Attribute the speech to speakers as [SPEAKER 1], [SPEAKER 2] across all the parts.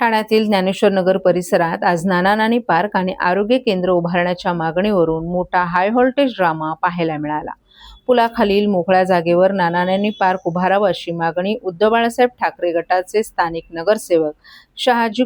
[SPEAKER 1] ठाण्यातील ज्ञानेश्वर नगर परिसरात आज नाना नानी पार्क आणि आरोग्य केंद्र उभारण्याच्या मागणीवरून मोठा हाय व्होल्टेज ड्रामा पाहायला मिळाला। पुलाखालील मोकळ्या जागेवर नाना नानी पार्क उभारावा अशी मागणी उद्धव बाळासाहेब ठाकरे गटाचे स्थानिक नगरसेवक शहाजी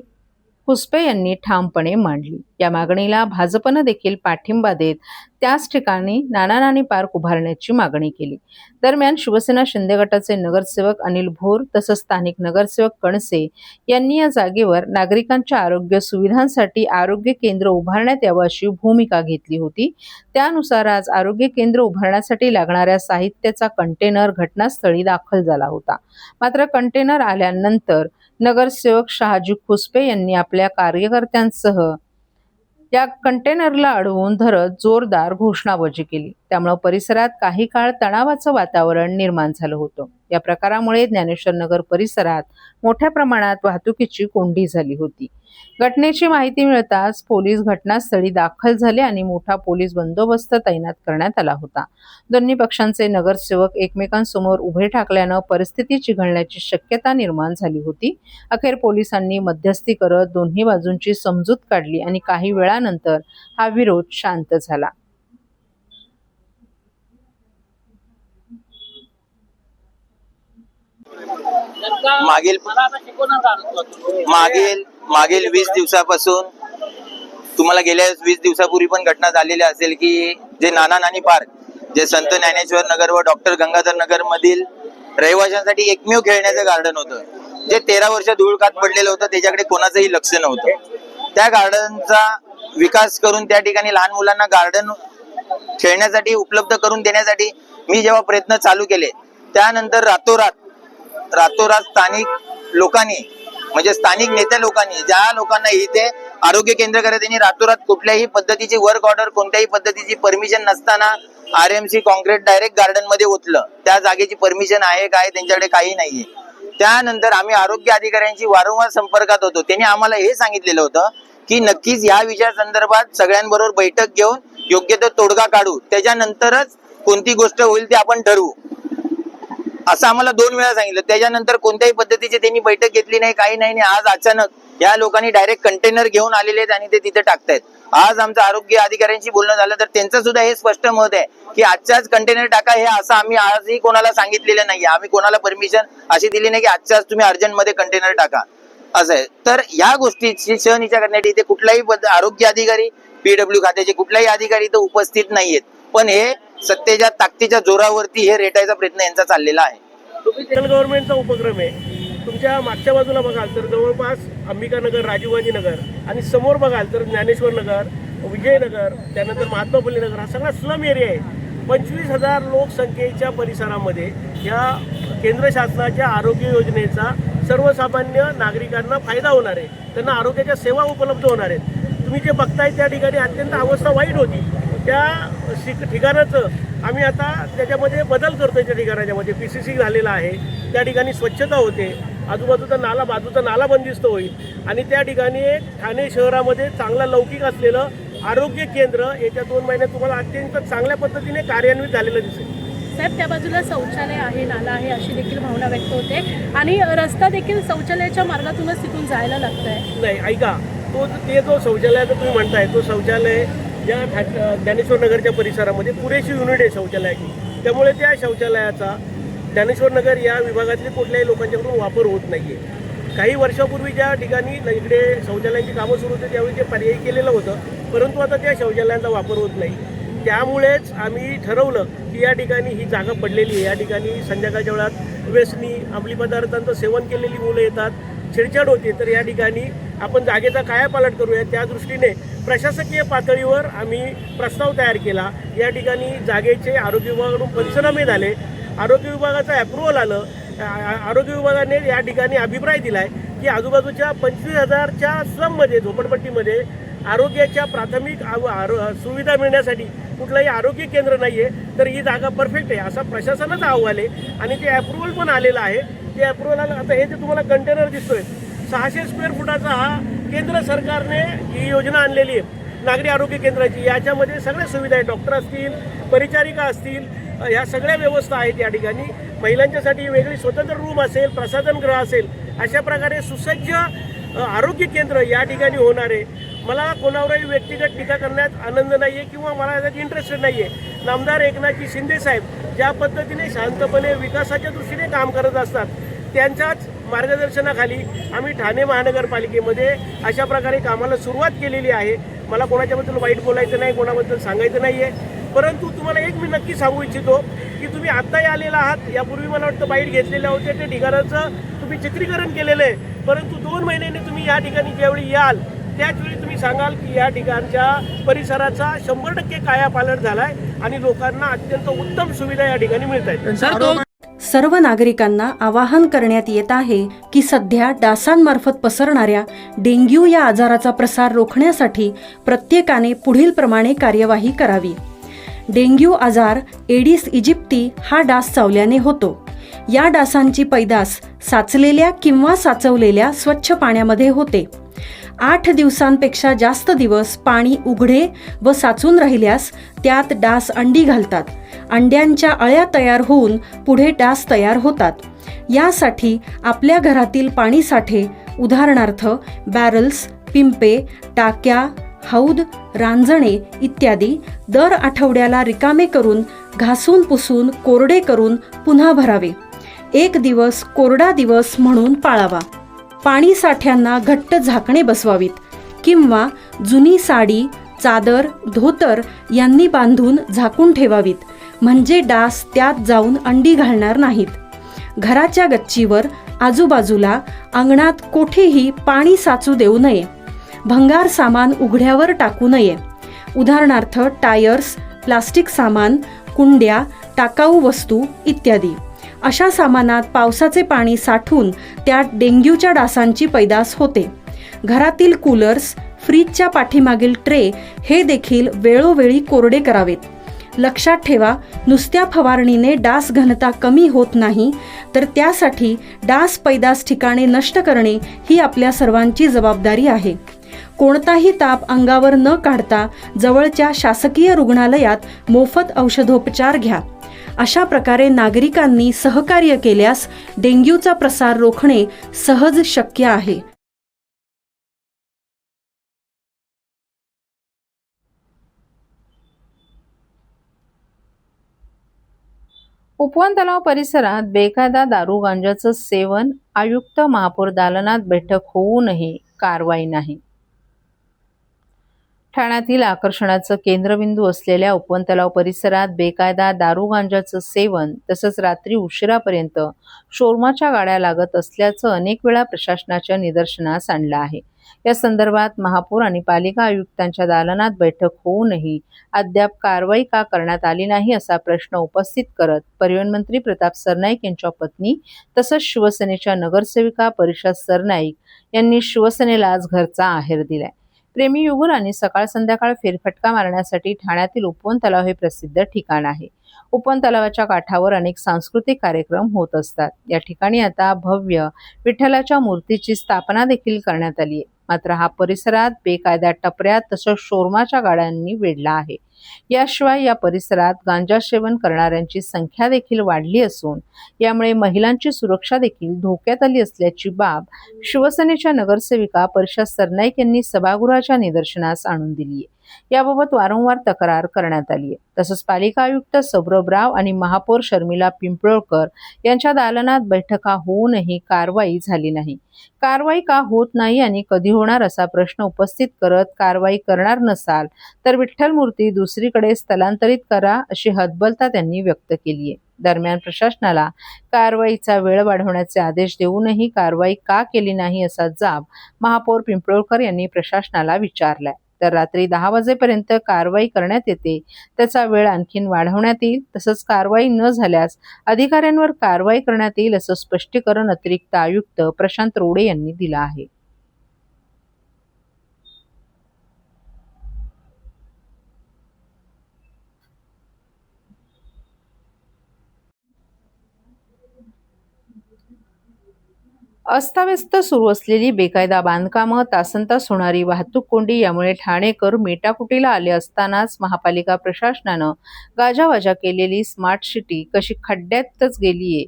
[SPEAKER 1] खुसपे यांनी ठामपणे मांडली। या मागणीला भाजपने देखील पाठिंबा देत त्याच ठिकाणी नाना नानी पार्क उभारण्याची मागणी केली। दरम्यान शिवसेना शिंदे गटाचे नगरसेवक अनिल भोर तसंच स्थानिक नगरसेवक कणसे यांनी या जागेवर नागरिकांच्या आरोग्य सुविधांसाठी आरोग्य केंद्र उभारण्यात यावं अशी भूमिका घेतली होती। त्यानुसार आज आरोग्य केंद्र उभारण्यासाठी लागणाऱ्या साहित्याचा कंटेनर घटनास्थळी दाखल झाला होता। मात्र कंटेनर आल्यानंतर नगरसेवक शहाजी खुसपे यांनी आपल्या कार्यकर्त्यांसह या कंटेनरला अडवून धरत जोरदार घोषणाबाजी केली। त्यामुळे परिसरात काही काळ तणावाचं वातावरण निर्माण झालं होतं। या प्रकारामुळे ज्ञानेश्वर नगर परिसरात मोठ्या प्रमाणात वाहतुकीची कोंडी झाली होती। घटनेची माहिती मिळताच पोलीस घटनास्थळी दाखल झाले आणि मोठा पोलीस बंदोबस्त तैनात करण्यात आला होता। दोन्ही पक्षांचे नगरसेवक एकमेकांसमोर उभे ठाकल्यानं परिस्थिती चिघळण्याची शक्यता निर्माण झाली होती। अखेर पोलिसांनी मध्यस्थी करत दोन्ही बाजूंची समजूत काढली आणि काही वेळानंतर हा विरोध शांत झाला।
[SPEAKER 2] मागील 20 दिवसापासून तुम्हाला गेल्या 20 दिवसापूर्वी पण घटना झालेली असेल की जे नाना नानी पार्क जे संत ज्ञानेश्वर नगर व डॉक्टर गंगाधर नगर मधील रहिवाशांसाठी एकमेव खेळण्याचं गार्डन होतं, जे 13 वर्ष धूळखात पडलेलं होतं, त्याच्याकडे कोणाचंही लक्ष नव्हतं। त्या गार्डनचा विकास करून त्या ठिकाणी लहान मुलांना गार्डन खेळण्यासाठी उपलब्ध करून देण्यासाठी मी जेव्हा प्रयत्न चालू केले, त्यानंतर रातोरात स्थानिक लोकांनी म्हणजे स्थानिक नेत्या लोकांनी ज्या लोकांना इथे आरोग्य केंद्र करायचं त्यांनी रातोरात कुठल्याही पद्धतीची वर्क ऑर्डर कोणत्याही पद्धतीची परमिशन नसताना RMC कॉन्क्रीट डायरेक्ट गार्डन मध्ये ओतलं। त्या जागेची परमिशन आहे काय त्यांच्याकडे काही नाहीये। त्यानंतर आम्ही आरोग्य अधिकाऱ्यांशी वारंवार संपर्कात होतो। त्यांनी आम्हाला हे सांगितलेलं होतं की नक्कीच या विषया संदर्भात सगळ्यांबरोबर बैठक घेऊन योग्य तो तोडगा काढू, त्याच्यानंतरच कोणती गोष्ट होईल ते आपण ठरवू असं आम्हाला 2 वेळा सांगितलं। त्याच्यानंतर कोणत्याही पद्धतीची त्यांनी बैठक घेतली नाही, काही नाही। आज अचानक या लोकांनी डायरेक्ट कंटेनर घेऊन आलेले आहेत आणि ते तिथे टाकतायत। आज आमचं आरोग्य अधिकाऱ्यांशी बोलणं झालं तर त्यांचं सुद्धा हे स्पष्ट मत आहे की आजच्याच कंटेनर टाका, हे असं आम्ही आजही कोणाला सांगितलेलं नाहीये। आम्ही कोणाला परमिशन अशी दिली नाही की आजच्याच तुम्ही अर्जंट मध्ये कंटेनर टाका असं आहे। तर या गोष्टीची शहनिशा करण्यासाठी इथे कुठलाही आरोग्य अधिकारी PW खात्याचे कुठलाही अधिकारी इथे उपस्थित नाहीयेत, पण हे सत्तेच्या ताकदीच्या जोरावरती हे रेटायचा प्रयत्न यांचा चाललेला आहे।
[SPEAKER 3] सेंट्रल गव्हर्नमेंटचा उपक्रम आहे। तुमच्या मागच्या बाजूला बघाल तर जवळपास अंबिकानगर, राजीव नगर आणि समोर बघाल तर ज्ञानेश्वर नगर, विजयनगर, त्यानंतर महात्मा फुले नगर हा सगळा स्लम एरिया आहे। 25,000 लोकसंख्येच्या परिसरामध्ये या केंद्र शासनाच्या आरोग्य योजनेचा सर्वसामान्य नागरिकांना फायदा होणार आहे, त्यांना आरोग्याच्या सेवा उपलब्ध होणार आहेत। तुम्ही जे बघताय त्या ठिकाणी अत्यंत अवस्था वाईट होती। त्या ठिकाणाचं आम्ही आता त्याच्यामध्ये बदल करतोय। त्या ठिकाणामध्ये PCC झालेला आहे, त्या ठिकाणी स्वच्छता होते, बाजूचा नाला बंदिस्त होईल आणि त्या ठिकाणी ठाणे शहरामध्ये चांगला लौकिक असलेलं आरोग्य केंद्र येत्या 2 महिन्यात तुम्हाला अत्यंत चांगल्या पद्धतीने कार्यान्वित झालेलं दिसेल।
[SPEAKER 4] साहेब, त्या बाजूला शौचालय आहे, नाला आहे अशी देखील भावना व्यक्त होते आणि रस्ता देखील शौचालयाच्या मार्गातूनच तिथून जायला लागतंय।
[SPEAKER 3] नाही, ऐका, जो शौचालयाचं तुम्ही म्हणताय तो शौचालय या ज्ञानेश्वर नगरच्या परिसरामध्ये पुरेशी युनिट आहे शौचालयाची, त्यामुळे त्या शौचालयाचा ज्ञानेश्वर नगर या विभागातले कुठल्याही लोकांच्याकडून वापर होत नाहीये। काही वर्षापूर्वी ज्या ठिकाणी इकडे शौचालयाची कामं सुरू होती त्यावेळी ते पर्यायी केलेलं होतं, परंतु आता त्या शौचालयांचा वापर होत नाही। त्यामुळेच आम्ही ठरवलं की या ठिकाणी ही जागा पडलेली आहे, या ठिकाणी संध्याकाळच्या वेळात व्यसनी अंमली पदार्थांचं सेवन केलेली मुलं येतात, छेडछाड होते, तर या ठिकाणी आपण जागेचा कायापालट करूया। त्या दृष्टीने प्रशासकीय पातळीवर आम्ही प्रस्ताव तयार केला। या ठिकाणी जागेचे आरोग्य विभागाकडून पंचनामे झाले, आरोग्य विभागाचं अप्रुव्हल आलं। आरोग्य विभागाने या ठिकाणी अभिप्राय दिला आहे की आजूबाजूच्या 25,000च्या स्लममध्ये, झोपडपट्टीमध्ये आरोग्याच्या प्राथमिक सुविधा मिळण्यासाठी कुठलंही आरोग्य केंद्र नाही आहे, तर ही जागा परफेक्ट आहे असा प्रशासनाचा अहवाल आहे आणि ते अप्रुव्हल पण आलेलं आहे। ते अप्रुव्हल आलं। आता हे जे तुम्हाला कंटेनर दिसतोय 600 स्क्वेअर फुटाचा हा केंद्र सरकारने ही योजना आणलेली आहे नागरी आरोग्य केंद्राची। याच्यामध्ये सगळ्या सुविधा आहेत, डॉक्टर असतील, परिचारिका असतील, ह्या सगळ्या व्यवस्था आहेत। या ठिकाणी महिलांच्यासाठी वेगळी स्वतंत्र रूम असेल, प्रसाधनगृह असेल, अशा प्रकारे सुसज्ज आरोग्य केंद्र या ठिकाणी होणार आहे. मला कोणावरही व्यक्तिगत टीका करण्यात आनंद नाही आहे किंवा मला त्यात इंटरेस्टेड नाही आहे. नामदार एकनाथजी शिंदे साहेब ज्या पद्धतीने शांतपणे विकासाच्या दृष्टीने काम करत असतात, त्यांच्याच मार्गदर्शनाखाली आम्ही ठाणे महानगरपालिकेमध्ये अशा प्रकारे कामाला सुरुवात केलेली आहे. मला कोणाच्याबद्दल वाईट बोलायचं नाही, कोणाबद्दल सांगायचं नाही आहे. परंतु तुम्हाला एक मी नक्की सांगू इच्छितो की तुम्ही आत्ताही आलेला आहात. यापूर्वी मला वाटतं बाईट घेतलेल्या होत्या, त्या ठिकाणाचं तुम्ही चित्रीकरण केलेलं आहे. परंतु 2 महिन्यांनी तुम्ही या ठिकाणी ज्यावेळी याल त्याचवेळी तुम्ही सांगाल की या ठिकाणच्या परिसराचा 100% कायापालट झाला आहे आणि लोकांना अत्यंत उत्तम सुविधा या ठिकाणी मिळत आहेत.
[SPEAKER 5] सर्व नागरिकांना आवाहन करण्यात येत आहे की सध्या डासांमार्फत पसरणाऱ्या डेंग्यू या आजाराचा प्रसार रोखण्यासाठी प्रत्येकाने पुढील प्रमाणे कार्यवाही करावी. डेंग्यू आजार एडिस इजिप्ती हा डास चावल्याने होतो. या डासांची पैदास साचलेल्या किंवा साचवलेल्या स्वच्छ पाण्यामध्ये होते. 8 दिवसांपेक्षा जास्त दिवस पाणी उघडे व साचून राहिल्यास त्यात डास अंडी घालतात. अंड्यांच्या अळ्या तयार होऊन पुढे डास तयार होतात. यासाठी आपल्या घरातील पाणी साठे उदाहरणार्थ बॅरल्स, पिंपे, टाक्या, हौद, रांजणे इत्यादी दर आठवड्याला रिकामे करून घासून पुसून कोरडे करून पुन्हा भरावे. 1 दिवस कोरडा दिवस म्हणून पाळावा. पाणी साठ्यांना घट्ट झाकणे बसवावीत किंवा जुनी साडी, चादर, धोतर यांनी बांधून झाकून ठेवावीत, म्हणजे डास त्यात जाऊन अंडी घालणार नाहीत. घराच्या गच्चीवर, आजूबाजूला, अंगणात कोठेही पाणी साचू देऊ नये. भंगार सामान उघड्यावर टाकू नये. उदाहरणार्थ टायर्स, प्लास्टिक सामान, कुंड्या, टाकाऊ वस्तू इत्यादी. अशा सामानात पावसाचे पाणी साठून त्यात डेंग्यूच्या डासांची पैदास होते. घरातील कूलर्स, फ्रीजच्या पाठीमागील ट्रे हे देखील वेळोवेळी कोरडे करावेत. लक्षात ठेवा, नुसत्या फवारणीने डास घनता कमी होत नाही, तर त्यासाठी डास पैदास ठिकाणे नष्ट करणे ही आपल्या सर्वांची जबाबदारी आहे. कोणताही ताप अंगावर न काढता जवळच्या शासकीय रुग्णालयात मोफत औषधोपचार घ्या. अशा प्रकारे नागरिकांनी सहकार्य केल्यास डेंग्यूचा प्रसार रोखणे सहज शक्य आहे.
[SPEAKER 1] उपवन तलाव परिसरात बेकायदा दारू गांजाचं सेवन, आयुक्त महापौर दालनात बैठक होऊनही कारवाई नाही. ठाण्यातील आकर्षणाचं केंद्रबिंदू असलेल्या उपवन तलाव परिसरात बेकायदा दारू गांजाचं सेवन तसंच रात्री उशिरापर्यंत शोरमाच्या गाड्या लागत असल्याचं अनेक वेळा प्रशासनाच्या निदर्शनास आणलं आहे. या संदर्भात महापौर आणि पालिका आयुक्तांच्या दालनात बैठक होऊनही अद्याप कारवाई का करण्यात आली नाही असा प्रश्न उपस्थित करत परिवहन मंत्री प्रताप सरनाईक यांच्या पत्नी तसंच शिवसेनेच्या नगरसेविका परिषद सरनाईक यांनी शिवसेनेला आज घरचा आहेर दिलाय. प्रेमी युगल आणि सकाळ संध्याकाळ फेरफटका मारण्यासाठी ठाण्यातील उपवन तलाव हे प्रसिद्ध ठिकाण आहे. उपवन तलावाच्या काठावर अनेक सांस्कृतिक कार्यक्रम होत असतात. या ठिकाणी आता भव्य विठ्ठलाच्या मूर्तीची स्थापना देखील करण्यात आली आहे. मात्र हा परिसरात बेकायदा टपऱ्या तसंच शोरमाच्या गाड्यांनी वेढला आहे. याशिवाय या परिसरात गांजा सेवन करणाऱ्यांची संख्या देखील वाढली असून यामुळे महिलांची सुरक्षा देखील धोक्यात आली असल्याची बाब शिवसेनेच्या नगरसेविका परिषद सरनाईक यांनी सभागृहाच्या निदर्शनास आणून दिली आहे. याबाबत वारंवार तक्रार करण्यात आली आहे. तसंच पालिका आयुक्त सौरभ राव आणि महापौर शर्मिला पिंपळकर यांच्या दालनात बैठका होऊनही कारवाई झाली नाही. कारवाई का होत नाही आणि कधी होणार असा प्रश्न उपस्थित करत कारवाई करणार नसाल तर विठ्ठल मूर्ती दुसरीकडे स्थलांतरित करा अशी हतबलता त्यांनी व्यक्त केली आहे. दरम्यान प्रशासनाला कारवाईचा वेळ वाढवण्याचे आदेश देऊनही कारवाई का केली नाही असा जाब महापौर पिंपळकर यांनी प्रशासनाला विचारलाय. तर रात्री 10 वाजेपर्यंत कारवाई करण्यात येते, त्याचा वेळ आणखीन वाढवण्यात येईल. तसंच कारवाई न झाल्यास अधिकाऱ्यांवर कारवाई करण्यात येईल असं स्पष्टीकरण अतिरिक्त आयुक्त प्रशांत रोडे यांनी दिलं आहे. अस्ताव्यस्त सुरू असलेली बेकायदा बांधकामं, तासनतास होणारी वाहतूक कोंडी यामुळे ठाणेकर मेटाकुटीला आले असतानाच महापालिका प्रशासनानं गाजावाजा केलेली स्मार्ट सिटी कशी खड्ड्यातच गेलीये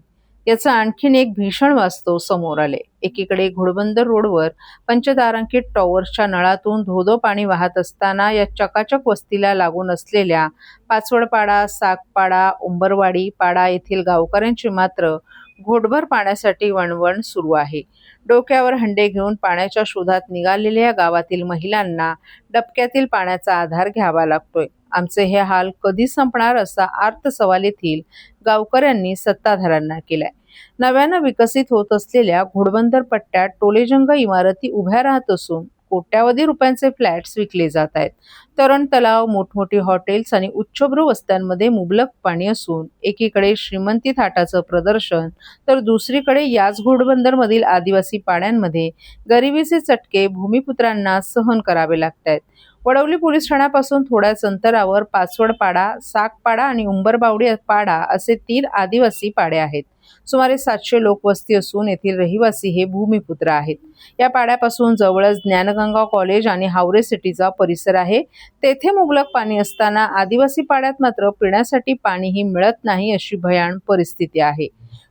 [SPEAKER 1] याचं आणखीन एक भीषण वास्तव समोर आले. एकीकडे घोडबंदर रोडवर पंचतारांकित टॉवर्सच्या नळातून धोधो पाणी वाहत असताना या चकाचक वस्तीला लागून असलेल्या पाचवडपाडा, सागपाडा, उंबरवाडी पाडा येथील गावकऱ्यांची मात्र घोटभर पाण्यासाठी वणवण सुरू आहे. डोक्यावर हंडे घेऊन पाण्याच्या शोधात निघालेल्या या गावातील महिलांना डबक्यातील पाण्याचा आधार घ्यावा लागतोय. आमचे हे हाल कधी संपणार असा आर्त सवाल येथील गावकऱ्यांनी सत्ताधाऱ्यांना केलाय. नव्यानं विकसित होत असलेल्या घोडबंदर पट्ट्यात टोलेजंग इमारती उभ्या राहत असून कोट्यावधी रुपयांचे फ्लॅट्स विकले जात आहेत. तरण तलाव, मोठमोठी हॉटेल्स आणि उच्चभ्रू वस्त्यांमध्ये मुबलक पाणी असून एकीकडे श्रीमंती थाटाचं प्रदर्शन तर दुसरीकडे याच घोडबंदरमधील आदिवासी पाड्यांमध्ये गरिबीचे चटके भूमिपुत्रांना सहन करावे लागतायत. वडवली पोलीस ठाण्यापासून थोड्याच अंतरावर पाचवडपाडा, सागपाडा आणि उंबरबावडी पाडा असे 3 आदिवासी पाडे आहेत. सुमारे 700 लोकवस्ती असून येथील रहिवासी हे भूमिपुत्र आहेत. या पाड्यापासून जवळच ज्ञानगंगा कॉलेज आणि हावरे सिटीचा परिसर आहे. तेथे मुबलक पाणी असताना आदिवासी पाड्यात मात्र पिण्यासाठी पाणीही मिळत नाही अशी भयाण परिस्थिती आहे.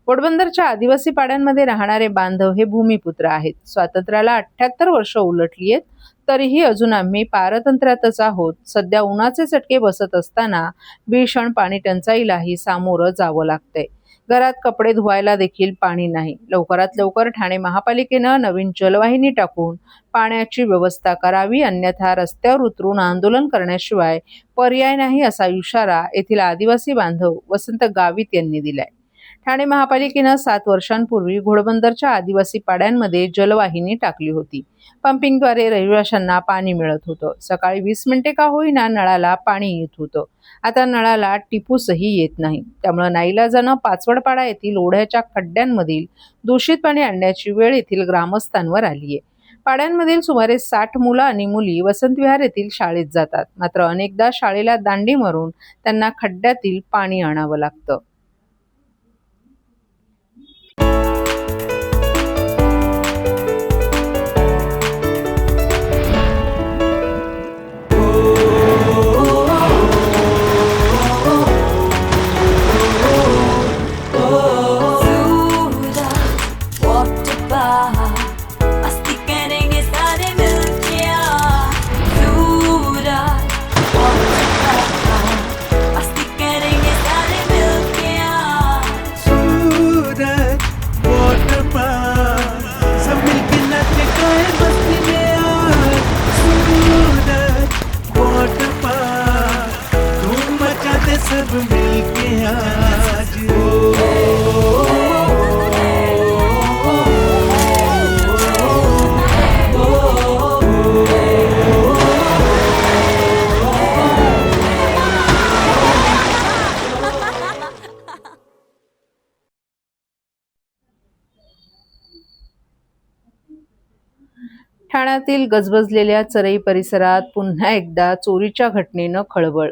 [SPEAKER 1] घोडबंदरच्या आदिवासी पाड्यांमध्ये राहणारे बांधव हे भूमिपुत्र आहेत. स्वातंत्र्याला 78 वर्ष उलटली आहेत, तरीही अजून आम्ही पारतंत्र्यातच आहोत. सध्या उन्हाचे चटके बसत असताना भीषण पाणी टंचाईलाही सामोरं जावं लागतंय. घरात कपडे धुवायला देखील पाणी नाही. लवकरात लवकर ठाणे महापालिकेनं नवीन जलवाहिनी टाकून पाण्याची व्यवस्था करावी, अन्यथा रस्त्यावर उतरून आंदोलन करण्याशिवाय पर्याय नाही असा इशारा येथील आदिवासी बांधव वसंत गावित यांनी दिलाय. ठाणे महापालिकेनं 7 वर्षांपूर्वी घोडबंदरच्या आदिवासी पाड्यांमध्ये जलवाहिनी टाकली होती. पंपिंगद्वारे रहिवाशांना पाणी मिळत होतं. सकाळी 20 मिनिटे का होईना नळाला पाणी येत होतं. आता नळाला टिपूसही येत नाही. त्यामुळे नाईलाजानं पाचवडपाडा येथील ओढ्याच्या खड्ड्यांमधील दूषित पाणी आणण्याची वेळ येथील ग्रामस्थांवर आली आहे. पाड्यांमधील सुमारे 60 मुलं आणि मुली वसंत विहार येथील शाळेत जातात. मात्र अनेकदा शाळेला दांडी मारून त्यांना खड्ड्यातील पाणी आणावं लागतं.
[SPEAKER 6] सब मिलके आज
[SPEAKER 1] ठाण्यातील गजबजलेल्या चरई परिसरात पुन्हा एकदा चोरीच्या घटनेनं खळबळ.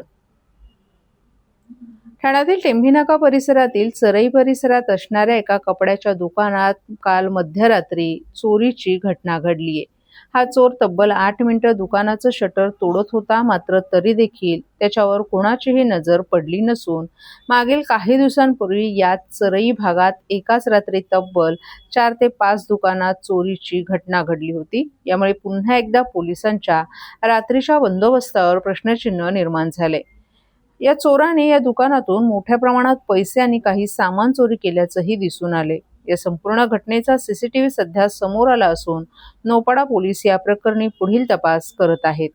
[SPEAKER 1] ठाण्यातील टेंभीनाका परिसरातील चरई परिसरात असणाऱ्या एका कपड्याच्या दुकानात काल मध्यरात्री चोरीची घटना घडलीय. हा चोर तब्बल 8 मिनिटं दुकानाचं शटर तोडत होता. मात्र तरी देखील त्याच्यावर कोणाचीही नजर पडली नसून मागील काही दिवसांपूर्वी याच चरई भागात एकाच रात्री तब्बल 4 ते 5 दुकानात चोरीची घटना घडली होती. यामुळे पुन्हा एकदा पोलिसांच्या रात्रीच्या बंदोबस्तावर प्रश्नचिन्ह निर्माण झाले. या चोराने या दुकानातून मोठ्या प्रमाणात पैसे आणि काही सामान चोरी केल्याचंही दिसून आले. या संपूर्ण घटनेचा सीसीटीव्ही सध्या समोर आला असून नौपाडा पोलीस या प्रकरणी पुढील तपास करत आहेत.